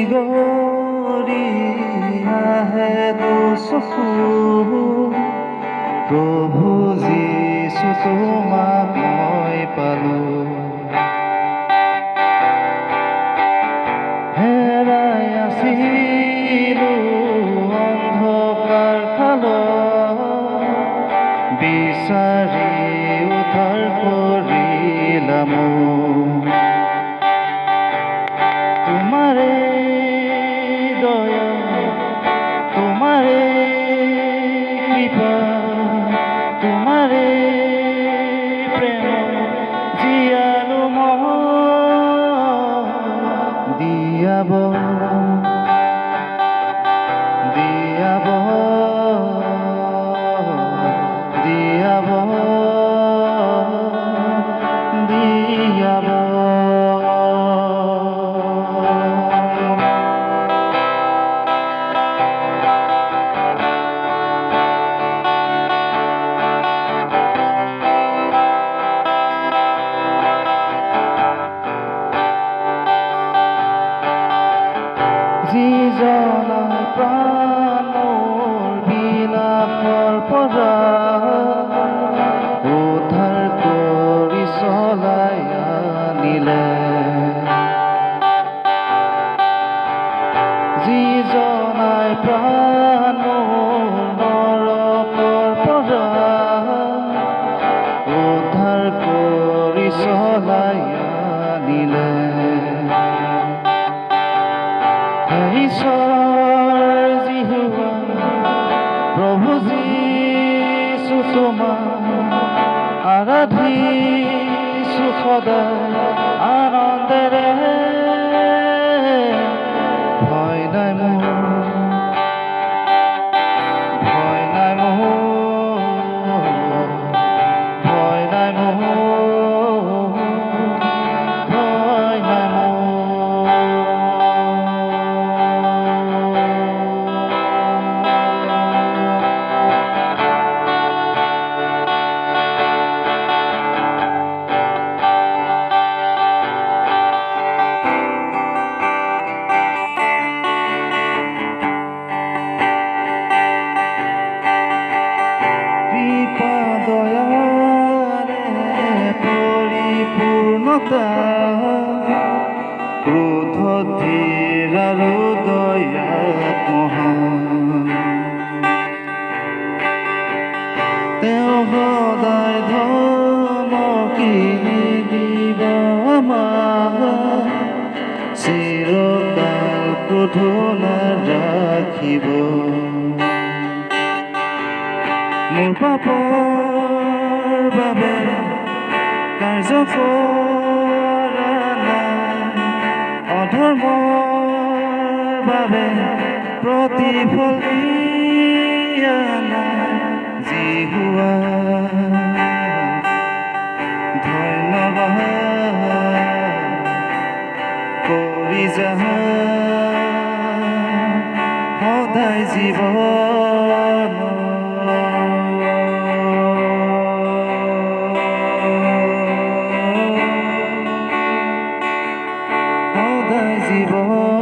নিগৰি আহে দুচকু প্ৰভু যীশু তোমাক মই পালোঁ হেৰাই আছিলোঁ অন্ধকাৰ কালত বিচাৰি উদ্ধাৰ কৰিলা মোক তোমাৰে দয়া তোমাৰে কৃপা তোমাৰে প্ৰেম জীয়ালো মই দিয়াব দিয়াব দিয়াব দিয়াব যিজনাই প্ৰাণৰ বিলাসৰ পৰা উদ্ধাৰ কৰি চলাই আনিলে যিজনাই প্ৰাণৰ নৰকৰ পৰা উদ্ধাৰ কৰি চলাই আনিলে ঈশ্বৰ জিহুৱা প্ৰভু যীশু তোমাক আৰাধিছো সদায় আনন্দেৰে ভয় নাই মোৰ ভয় নাই মোৰ ভয় নাই মোৰ ভয় নাই মোৰ ক্ৰোধ ধীৰ আৰু দয়াত মহান তেওঁ সদায় ধমকি নিদিব আমাক চিৰকাল ক্ৰোধ নাৰাখিব মোৰ পাপৰ বাবে কাৰ্য অধৰ্মৰ বাবে প্ৰতিফল দিয়া নাই জিহুৱা ধন্যবাদ কৰি যাম সদায় জীৱন জীবন